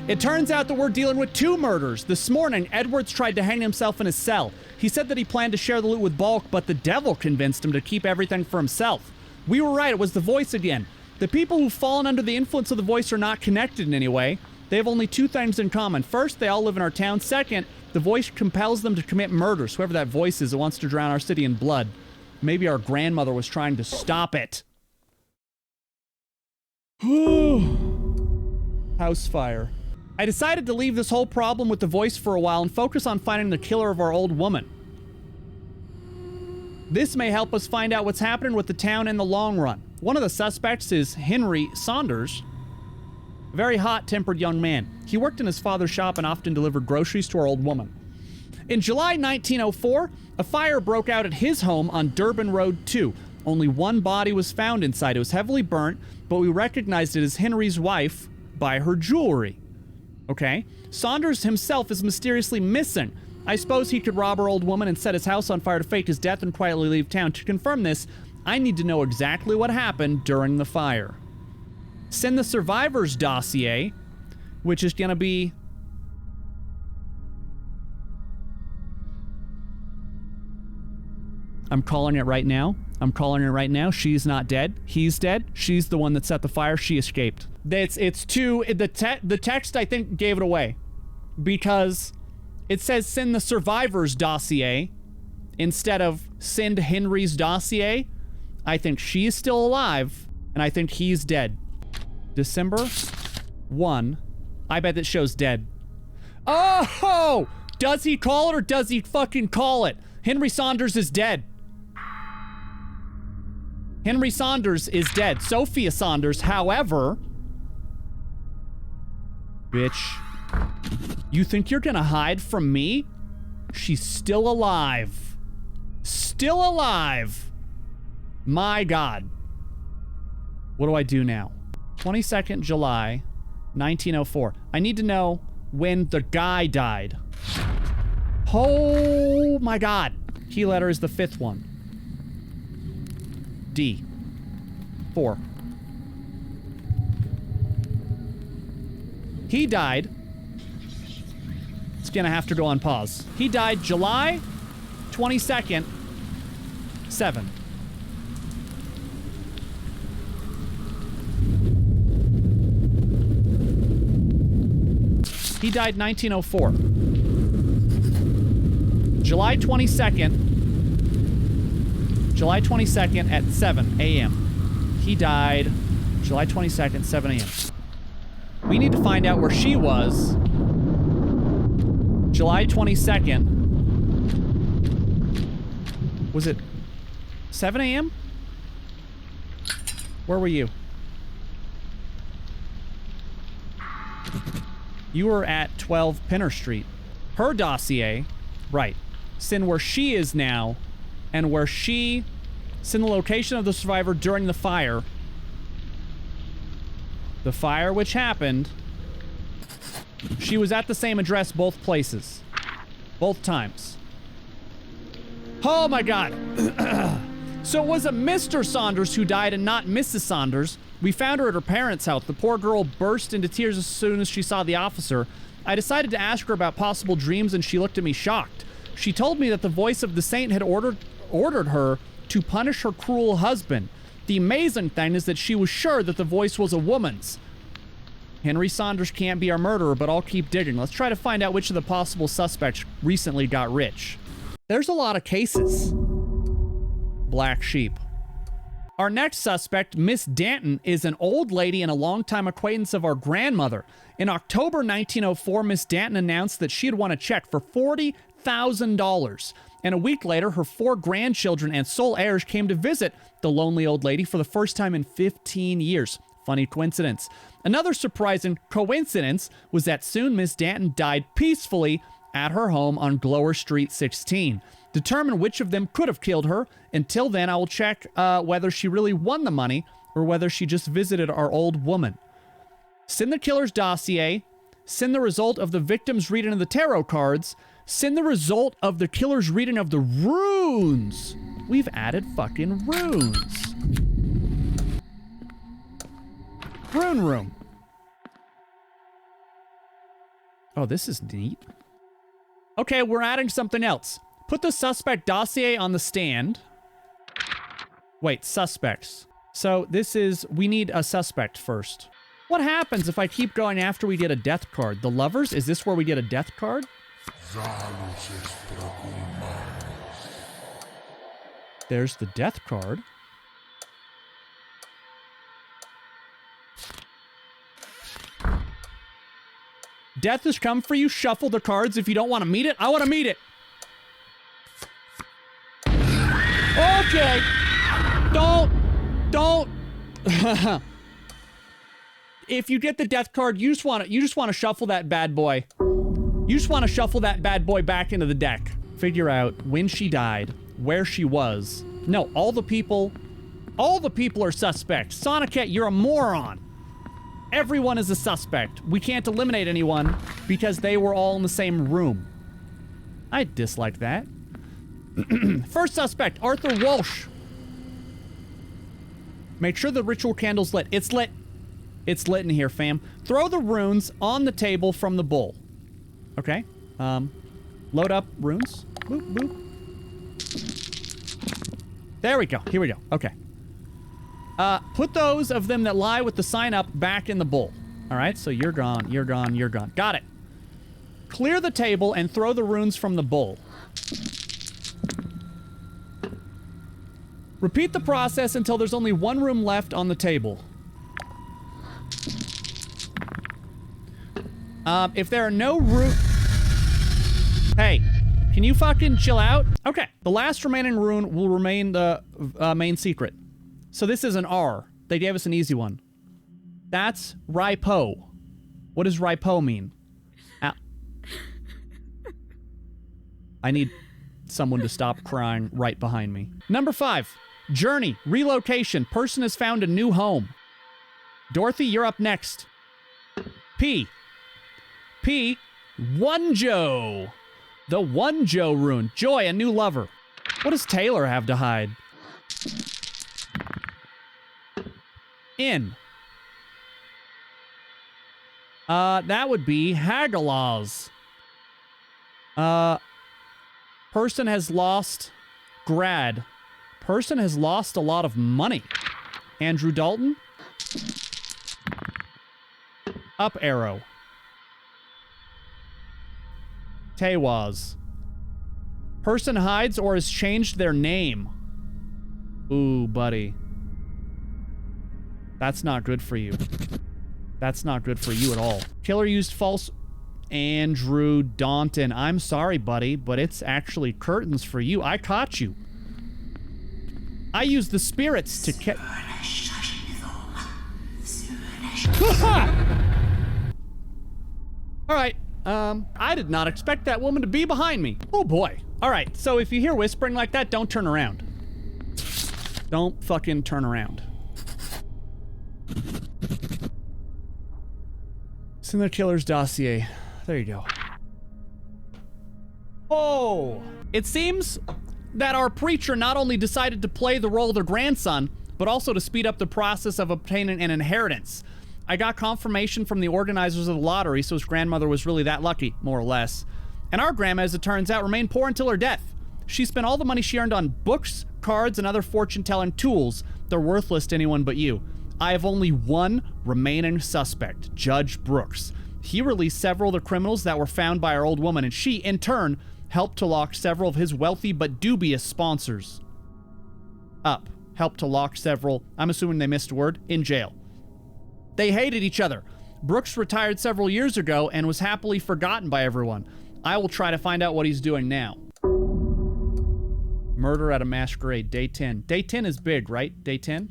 It turns out that we're dealing with 2 murders. This morning, Edwards tried to hang himself in his cell. He said that he planned to share the loot with Balk, but the devil convinced him to keep everything for himself. We were right, it was the voice again. The people who've fallen under the influence of the voice are not connected in any way. They have only 2 things in common. First, they all live in our town. Second, the voice compels them to commit murders. Whoever that voice is, it wants to drown our city in blood. Maybe our grandmother was trying to stop it. House fire. I decided to leave this whole problem with the voice for a while and focus on finding the killer of our old woman. This may help us find out what's happening with the town in the long run. One of the suspects is Henry Saunders, a very hot-tempered young man. He worked in his father's shop and often delivered groceries to our old woman. In July 1904, a fire broke out at his home on Durban Road 2. Only 1 body was found inside. It was heavily burnt, but we recognized it as Henry's wife by her jewelry. Okay? Saunders himself is mysteriously missing. I suppose he could rob our old woman and set his house on fire to fake his death and quietly leave town. To confirm this, I need to know exactly what happened during the fire. Send the survivor's dossier, which is gonna be... I'm calling it right now. I'm calling it right now. She's not dead. He's dead. She's the one that set the fire. She escaped. It's too... The text, I think, gave it away. Because it says send the survivor's dossier instead of send Henry's dossier. I think she's still alive, and I think he's dead. December 1. I bet that show's dead. Oh! Does he call it or does he fucking call it? Henry Saunders is dead. Henry Saunders is dead. Sophia Saunders, however... Bitch. You think you're gonna hide from me? She's still alive. Still alive! My God. What do I do now? 22nd July, 1904. I need to know when the guy died. Oh my God. Key letter is the 5th one. D. 4. He died. It's gonna have to go on pause. He died July 22nd, 7. He died 1904. July 22nd. July 22nd at 7 a.m. He died July 22nd, 7 a.m. We need to find out where she was. July 22nd. Was it 7 a.m.? Where were you? You were at 12 Pinner Street. Her dossier, right. Send where she is now, and where she... Send the location of the survivor during the fire. The fire which happened. She was at the same address both places. Both times. Oh my god. So it was a Mr. Saunders who died and not Mrs. Saunders. We found her at her parents' house. The poor girl burst into tears as soon as she saw the officer. I decided to ask her about possible dreams and she looked at me shocked. She told me that the voice of the saint had ordered her to punish her cruel husband. The amazing thing is that she was sure that the voice was a woman's. Henry Saunders can't be our murderer, but I'll keep digging. Let's try to find out which of the possible suspects recently got rich. There's a lot of cases. Black sheep. Our next suspect, Miss Danton, is an old lady and a longtime acquaintance of our grandmother. In October 1904, Miss Danton announced that she had won a check for $40,000. And a week later, her 4 grandchildren and sole heirs came to visit the lonely old lady for the first time in 15 years. Funny coincidence. Another surprising coincidence was that soon Miss Danton died peacefully at her home on Glower Street 16. Determine which of them could have killed her. Until then, I will check whether she really won the money or whether she just visited our old woman. Send the killer's dossier. Send the result of the victim's reading of the tarot cards. Send the result of the killer's reading of the runes. We've added fucking runes. Rune room. Oh, this is neat. Okay, we're adding something else. Put the suspect dossier on the stand. Wait, suspects. So this is, we need a suspect first. What happens if I keep going after we get a death card? The lovers? Is this where we get a death card? There's the death card. Death has come for you. Shuffle the cards if you don't want to meet it. I want to meet it. Okay. Don't. If you get the death card, you just want to shuffle that bad boy. You just want to shuffle that bad boy back into the deck. Figure out when she died, where she was. No, all the people are suspects. Sonoket, you're a moron. Everyone is a suspect. We can't eliminate anyone because they were all in the same room. I dislike that. First suspect, Arthur Walsh. Make sure the ritual candle's lit. It's lit. It's lit in here, fam. Throw the runes on the table from the bowl. Okay. Load up runes. Boop, boop. There we go. Here we go. Okay. Put those of them that lie with the sign up back in the bowl. All right, so you're gone, you're gone, you're gone. Got it. Clear the table and throw the runes from the bowl. Repeat the process until there's only one room left on the table. If there are no Hey, can you fucking chill out? Okay, the last remaining rune will remain the main secret. So this is an R. They gave us an easy one. That's Ripo. What does Ripo mean? I need someone to stop crying right behind me. Number 5. Journey. Relocation. Person has found a new home. Dorothy, you're up next. P. Wonjo. The Wonjo rune. Joy, a new lover. What does Taylor have to hide? In. That would be Hagalaz. Person has lost grad. Person has lost a lot of money. Andrew Dalton. Up arrow. Tewaz. Person hides or has changed their name. Ooh, buddy. That's not good for you. That's not good for you at all. Killer used false... Andrew Daunton. I'm sorry, buddy, but it's actually curtains for you. I caught you. I used the spirits to catch... Alright, I did not expect that woman to be behind me. Oh boy. Alright, so if you hear whispering like that, don't turn around. Don't fucking turn around. It's in the killer's dossier. There you go. Oh! It seems that our preacher not only decided to play the role of their grandson, but also to speed up the process of obtaining an inheritance. I got confirmation from the organizers of the lottery, so his grandmother was really that lucky, more or less. And our grandma, as it turns out, remained poor until her death. She spent all the money she earned on books, cards, and other fortune-telling tools. They're worthless to anyone but you. I have only one remaining suspect, Judge Brooks. He released several of the criminals that were found by our old woman, and she, in turn, helped to lock several of his wealthy but dubious sponsors up. Helped to lock several, I'm assuming they missed a word, in jail. They hated each other. Brooks retired several years ago and was happily forgotten by everyone. I will try to find out what he's doing now. Murder at a masquerade, day 10. Day 10 is big, right? Day 10?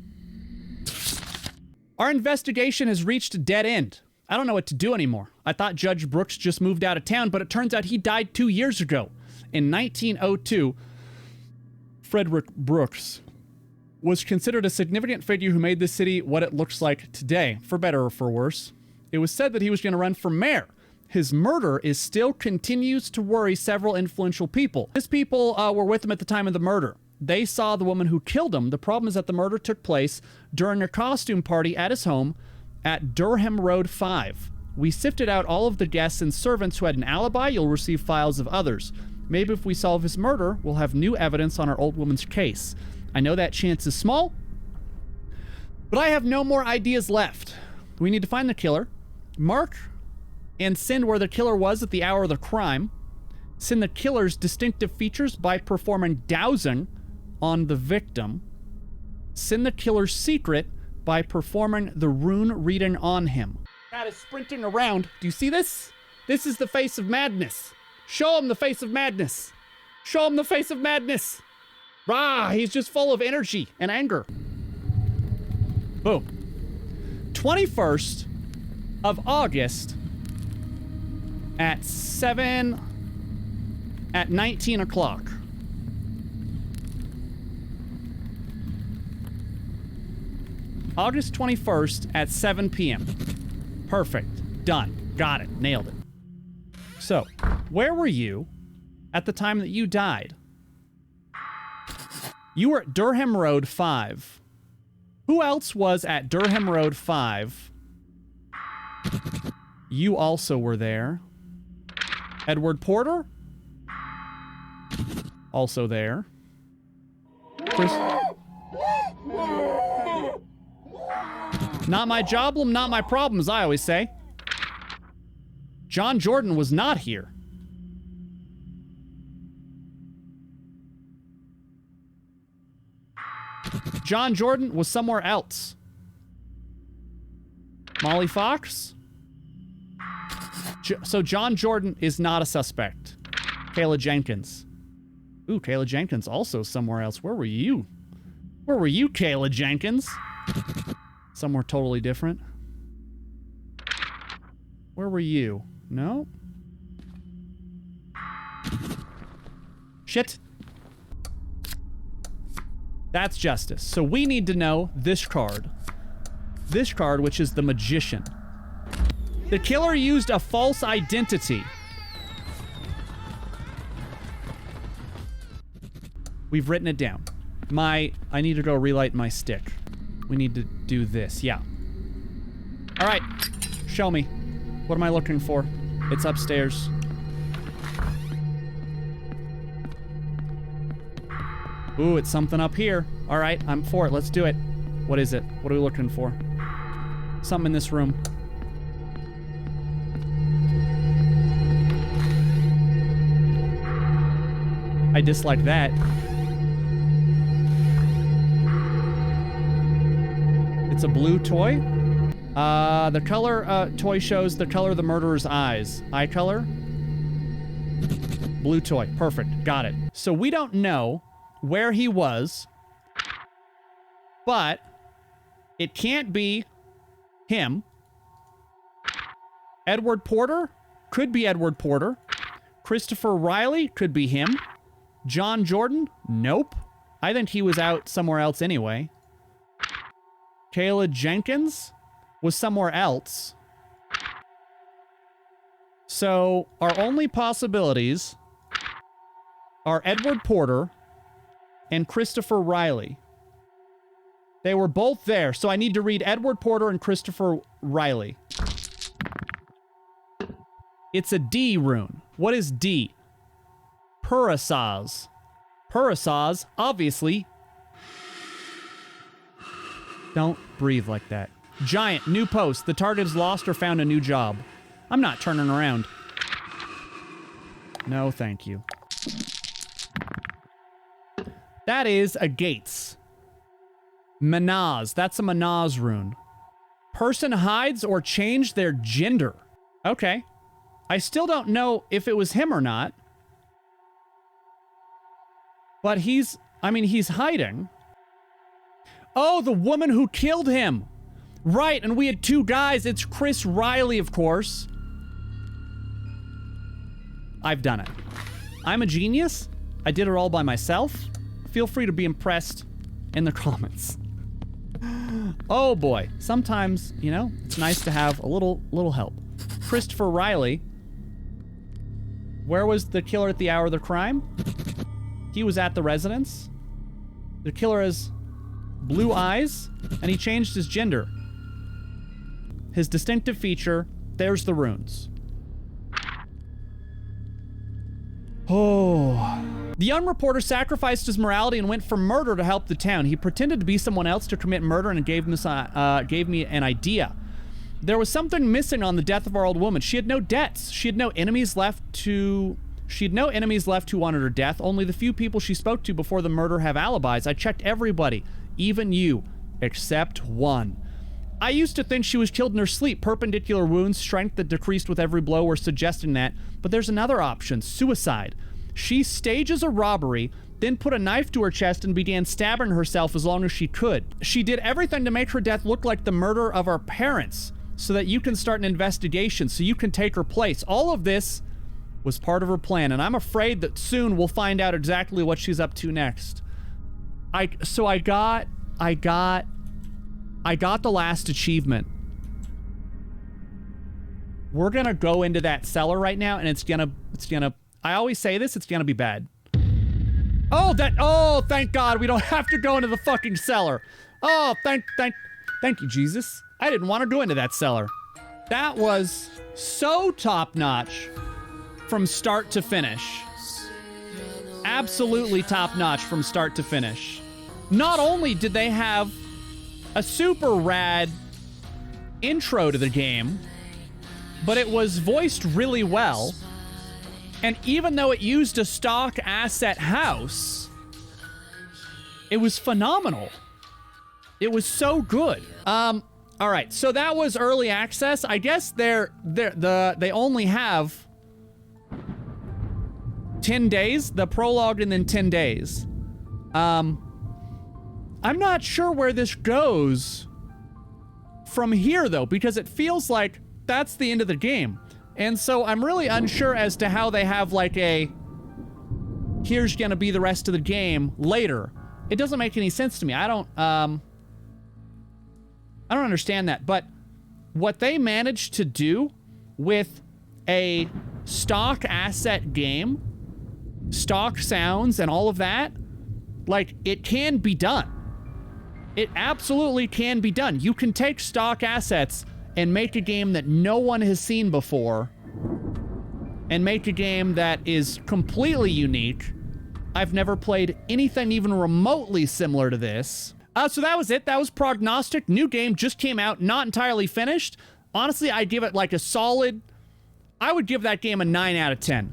Our investigation has reached a dead end. I don't know what to do anymore. I thought Judge Brooks just moved out of town, but it turns out he died 2 years ago. In 1902, Frederick Brooks was considered a significant figure who made the city what it looks like today, for better or for worse. It was said that he was going to run for mayor. His murder still continues to worry several influential people. His people were with him at the time of the murder. They saw the woman who killed him. The problem is that the murder took place during a costume party at his home at Durham Road 5. We sifted out all of the guests and servants who had an alibi. You'll receive files of others. Maybe if we solve his murder, we'll have new evidence on our old woman's case. I know that chance is small, but I have no more ideas left. We need to find the killer, mark and send where the killer was at the hour of the crime, send the killer's distinctive features by performing dowsing on the victim, send the killer's secret by performing the rune reading on him. That is sprinting around. Do you see this? This is the face of madness. Show him the face of madness. Show him the face of madness. Rah, he's just full of energy and anger. Boom. 21st of August at 19 o'clock. August 21st at 7 p.m. Perfect. Done. Got it. Nailed it. So, where were you at the time that you died? You were at Durham Road 5. Who else was at Durham Road 5? You also were there. Edward Porter? Also there. Chris... Not my joblum, not my problem, as I always say. John Jordan was not here. John Jordan was somewhere else. Molly Fox? So John Jordan is not a suspect. Kayla Jenkins. Ooh, Kayla Jenkins also somewhere else. Where were you? Where were you, Kayla Jenkins? Somewhere totally different. Where were you? No? Shit. That's justice. So we need to know this card. This card, which is the Magician. The killer used a false identity. We've written it down. I need to go relight my stick. We need to do this, yeah. All right, show me. What am I looking for? It's upstairs. Ooh, it's something up here. All right, I'm for it. Let's do it. What is it? What are we looking for? Something in this room. I dislike that. It's a blue toy? The color, toy shows the color of the murderer's eyes. Eye color? Blue toy. Perfect. Got it. So we don't know where he was, but it can't be him. Edward Porter? Could be Edward Porter. Christopher Riley? Could be him. John Jordan? Nope. I think he was out somewhere else anyway. Kayla Jenkins was somewhere else. So our only possibilities are Edward Porter and Christopher Riley. They were both there, so I need to read Edward Porter and Christopher Riley. It's a D rune. What is D? Purasaz. Purasaz, obviously. Don't breathe like that. Giant, new post. The target is lost or found a new job. I'm not turning around. No, thank you. That is a Gates. Manaz. That's a Manaz rune. Person hides or changed their gender. Okay. I still don't know if it was him or not. But he's hiding. Oh, the woman who killed him. Right, and we had two guys. It's Chris Riley, of course. I've done it. I'm a genius. I did it all by myself. Feel free to be impressed in the comments. Oh boy. Sometimes, you know, it's nice to have a little help. Christopher Riley. Where was the killer at the hour of the crime? He was at the residence. The killer has blue eyes, and he changed his gender. His distinctive feature, there's the runes. Oh. The young reporter sacrificed his morality and went for murder to help the town. He pretended to be someone else to commit murder and gave me an idea. There was something missing on the death of our old woman. She had no debts. She had no enemies left who wanted her death. Only the few people she spoke to before the murder have alibis. I checked everybody, even you, except one. I used to think she was killed in her sleep. Perpendicular wounds, strength that decreased with every blow were suggesting that. But there's another option, suicide. She stages a robbery, then put a knife to her chest and began stabbing herself as long as she could. She did everything to make her death look like the murder of our parents, so that you can start an investigation, so you can take her place. All of this was part of her plan, and I'm afraid that soon we'll find out exactly what she's up to next. I got the last achievement. We're gonna go into that cellar right now, and it's gonna, I always say this, it's gonna be bad. Oh, thank God we don't have to go into the fucking cellar. Oh, thank you, Jesus. I didn't want to go into that cellar. That was so top-notch from start to finish. Absolutely top-notch from start to finish. Not only did they have a super rad intro to the game, but it was voiced really well. And even though it used a stock asset house, it was phenomenal. It was so good. All right, so that was early access. I guess they only have 10 days, the prologue, and then 10 days. I'm not sure where this goes from here, though, because it feels like that's the end of the game. And so I'm really unsure as to how they have, like, here's gonna be the rest of the game later. It doesn't make any sense to me. I don't understand that, but what they managed to do with a stock asset game, stock sounds and all of that, like, it can be done. It absolutely can be done. You can take stock assets and make a game that no one has seen before and make a game that is completely unique. I've never played anything even remotely similar to this. So that was it. That was Prognostic. New game just came out, not entirely finished. Honestly, I'd give it like a solid... I would give that game a 9 out of 10.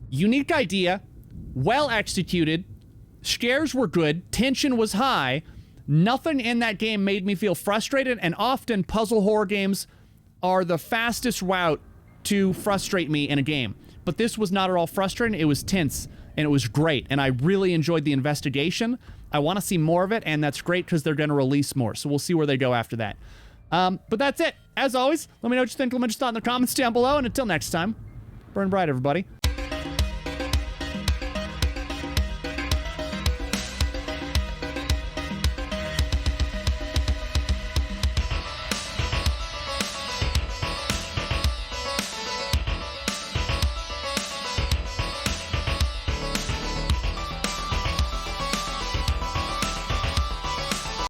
Unique idea, well executed, scares were good, tension was high, Nothing in that game made me feel frustrated, and often puzzle horror games are the fastest route to frustrate me in a game. But this was not at all frustrating. It was tense, and it was great, and I really enjoyed the investigation. I want to see more of it, and that's great because they're going to release more, so we'll see where they go after that. But that's it. As always, let me know what you think. Let me just thought in the comments down below, and until next time, burn bright, everybody.